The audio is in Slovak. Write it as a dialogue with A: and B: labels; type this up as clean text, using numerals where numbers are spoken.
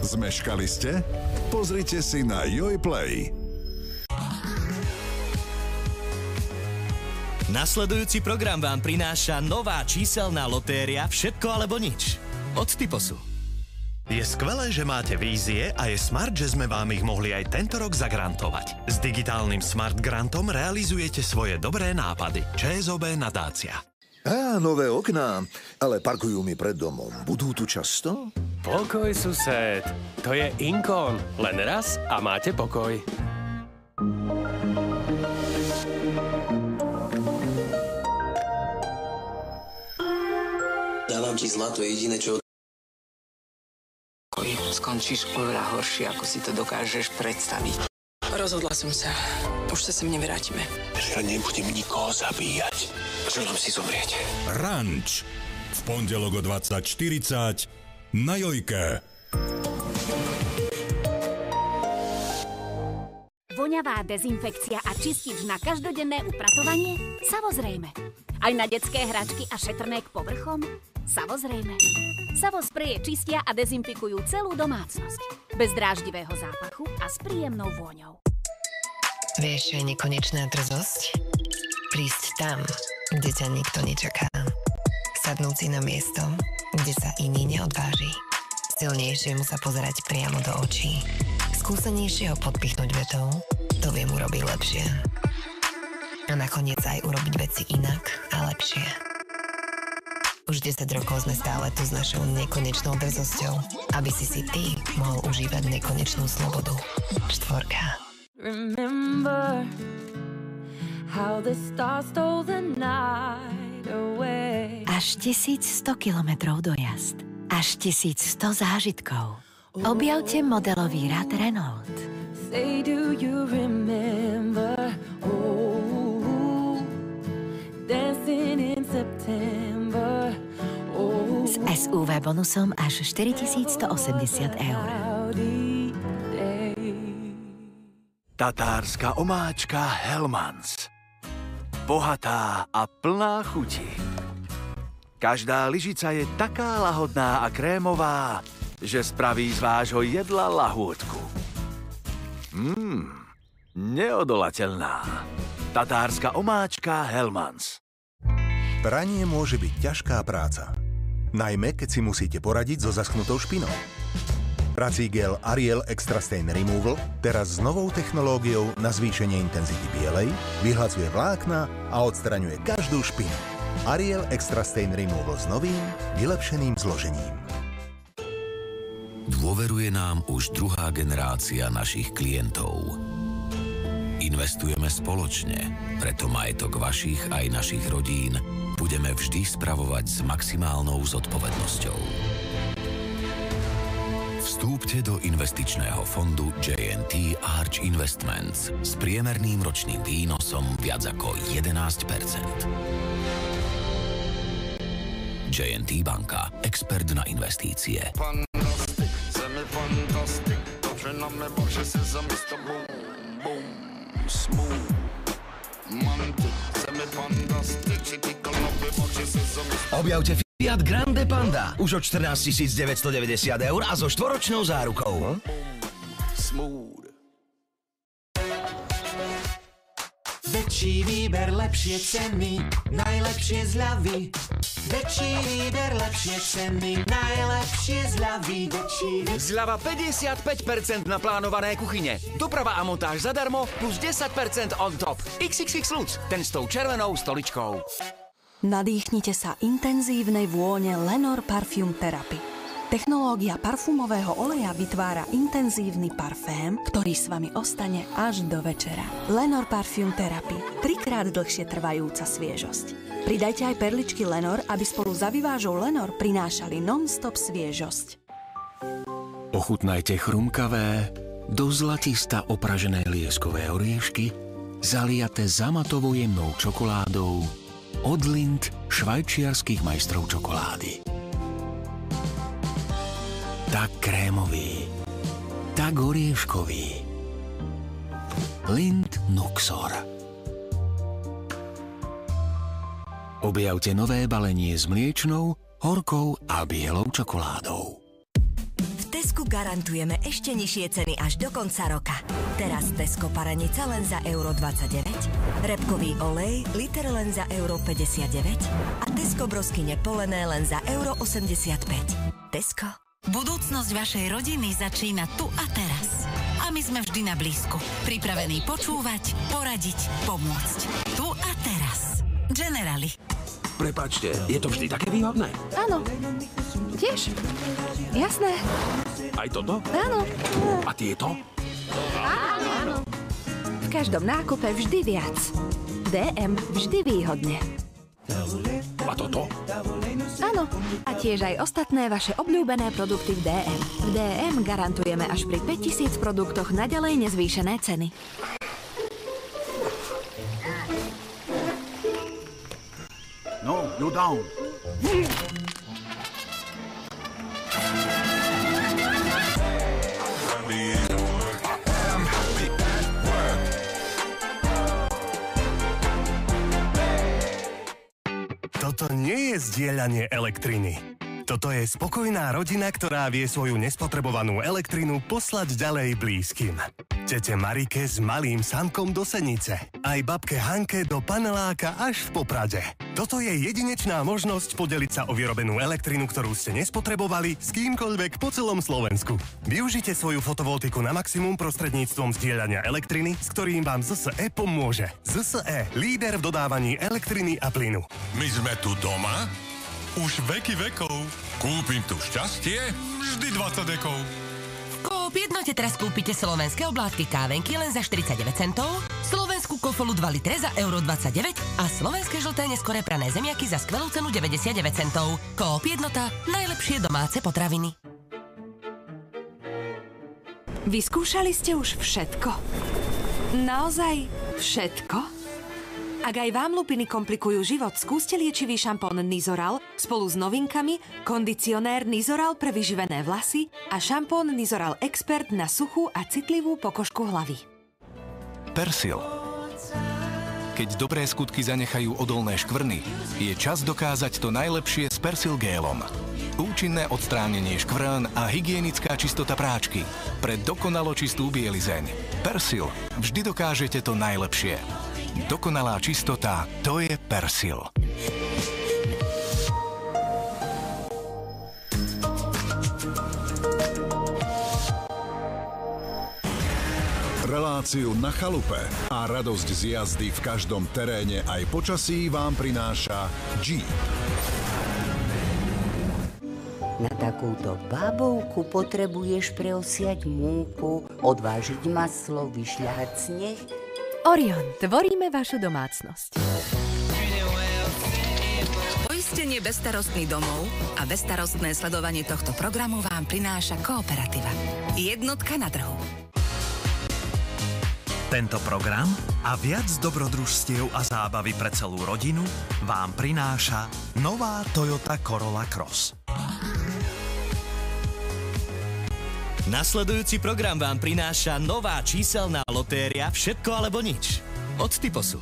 A: Zmeškali ste? Pozrite si na Jojplay.
B: Nasledujúci program vám prináša nová číselná lotéria Všetko alebo nič od Typosu.
C: Je skvelé, že máte vízie a je smart, že sme vám ich mohli aj tento rok zagrantovať. S digitálnym Smart Grantom realizujete svoje dobré nápady. ČSOB nadácia.
D: Nové okná, ale parkujú mi pred domom. Budú tu často?
E: Pokoj, sused. To je Incon. Len raz a máte pokoj.
F: Dávam ti zlato, jediné čo...
G: Skončíš oveľa horšie, ako si to dokážeš predstaviť.
H: Rozhodla som sa. Už sa sem nevrátime.
F: Ja nebudem nikoho zabíjať. Želám si zomrieť.
I: Ranč. V pondelok o 20:40 na Jojke.
J: Voňavá dezinfekcia a čistič na každodenné upratovanie? Samozrejme. Aj na detské hračky a šetrné k povrchom? Samozrejme. Savo spreje čistia a dezinfikujú celú domácnosť. Bez dráždivého zápachu a s príjemnou vôňou.
G: Vieš, čo je nekonečná drzosť? Prísť tam, kde ťa nikto nečaká. Sadnúť si na miesto, kde sa iný neodváži. Silnejšiemu sa pozerať priamo do očí. Skúsenejšieho podpichnúť vetou, to viem urobiť lepšie. A nakoniec aj urobiť veci inak a lepšie. Už 10 rokov sme stále tu s našou nekonečnou drzosťou, aby si ty mohol užívať nekonečnú slobodu. 4.
K: Remember how the stars stole the night away.
J: Až 1100 kilometrov dojazd. Až 1100 zážitkov. Objavte modelový rad Renault.
K: Say, do you remember? Oh, dancing in September. Oh,
J: s SUV bonusom až 4180 eur.
C: Tatárska omáčka Hellmann's. Bohatá a plná chuti. Každá lyžica je taká lahodná a krémová, že spraví z vášho jedla lahôdku. Neodolateľná. Tatárska omáčka Hellmann's.
L: Pranie môže byť ťažká práca. Najmä, keď si musíte poradiť so zaschnutou špinou. Prací gel Ariel Extra Stain Removal teraz s novou technológiou na zvýšenie intenzity bielej vyhľadzuje vlákna a odstraňuje každú špinu. Ariel Extra Stain Removal s novým, vylepšeným zložením.
M: Dôveruje nám už druhá generácia našich klientov. Investujeme spoločne, preto majetok vašich aj našich rodín budeme vždy spravovať s maximálnou zodpovednosťou. Vstúpte do investičného fondu J&T Arch Investments s priemerným ročným výnosom viac ako 11%. J&T banka, expert na investície.
B: Objavte Fiat Grande Panda už od 14 990 eur a so 4-ročnou zárukou.
N: Väčší výber, lepšie ceny, najlepšie zľavy. Väčší výber, lepšie ceny, najlepšie zľavy.
O: Zľava 55% na plánované kuchyne. Doprava a montáž zadarmo plus 10% on top. XXX Lutz, ten s tou červenou stoličkou.
P: Nadýchnite sa intenzívnej vône Lenor Parfum Therapy. Technológia parfumového oleja vytvára intenzívny parfém, ktorý s vami ostane až do večera. Lenor Parfum Therapy. 3-krát dlhšie trvajúca sviežosť. Pridajte aj perličky Lenor, aby spolu za vyvážou Lenor prinášali non-stop sviežosť.
E: Ochutnajte chrumkavé, do zlatista opražené lieskové oriešky, zaliate zamatovou jemnou čokoládou od Lindt, švajčiarskych majstrov čokolády. Tak krémový, tak orieškový. Lindt Nuxor. Objavte nové balenie s mliečnou, horkou a bielou čokoládou.
Q: V Tesku garantujeme ešte nižšie ceny až do konca roka. Teraz Tesco parenica len za €29, repkový olej liter len za €59 a Tesco broskyne polené len za €85. Tesco.
R: Budúcnosť vašej rodiny začína tu a teraz. A my sme vždy na blízku. Pripravení počúvať, poradiť, pomôcť. Tu a teraz. Generali.
F: Prepáčte, je to vždy také výhodné?
S: Áno. Tiež? Jasné.
F: Aj toto?
S: Áno.
F: A tieto?
S: Áno. V každom nákupe vždy viac. DM vždy výhodne.
F: A toto?
S: Áno. A tiež aj ostatné vaše obľúbené produkty v DM. V DM garantujeme až pri 5000 produktoch naďalej nezvýšené ceny.
C: No, you're down.
T: Toto nie je zdieľanie elektriny. Toto je spokojná rodina, ktorá vie svoju nespotrebovanú elektrinu poslať ďalej blízkym. Tete Marike s malým Samkom do Senice. Aj babke Hanke do paneláka až v Poprade. Toto je jedinečná možnosť podeliť sa o vyrobenú elektrinu, ktorú ste nespotrebovali s kýmkoľvek po celom Slovensku. Využite svoju fotovoltiku na maximum prostredníctvom zdieľania elektriny, s ktorým vám ZSE pomôže. ZSE, líder v dodávaní elektriny a plynu.
I: My sme tu doma už veky vekov. Kúpim tu šťastie vždy 20 dekov.
R: Coop Jednote teraz kúpite slovenské oblátky kávenky len za 49 centov, slovenskú kofolu 2 litre za €29 a slovenské žlté neskoré prané zemiaky za skvelú cenu 99 centov. Coop Jednota, najlepšie domáce potraviny.
P: Vyskúšali ste už všetko? Naozaj všetko? Ak aj vám lupiny komplikujú život, skúste liečivý šampón Nizoral spolu s novinkami, kondicionér Nizoral pre vyživené vlasy a šampón Nizoral Expert na suchú a citlivú pokožku hlavy.
U: Persil. Keď dobré skutky zanechajú odolné škvrny, je čas dokázať to najlepšie s Persil gélom. Účinné odstránenie škvrn a hygienická čistota práčky pre dokonalo čistú bielizeň. Persil. Vždy dokážete to najlepšie. Dokonalá čistota, to je Persil.
A: Reláciu Na chalupe a radosť z jazdy v každom teréne aj počasí vám prináša Jeep.
V: Na takúto bábovku potrebuješ preosiať múku, odvážiť maslo, vyšľahať sneh.
S: Orion, tvoríme vašu domácnosť.
R: Poistenie bezstarostných domov a bezstarostné sledovanie tohto programu vám prináša Kooperativa. Jednotka na trhu.
W: Tento program a viac dobrodružstiev a zábavy pre celú rodinu vám prináša nová Toyota Corolla Cross.
B: Nasledujúci program vám prináša nová číselná lotéria Všetko alebo nič od Typosu.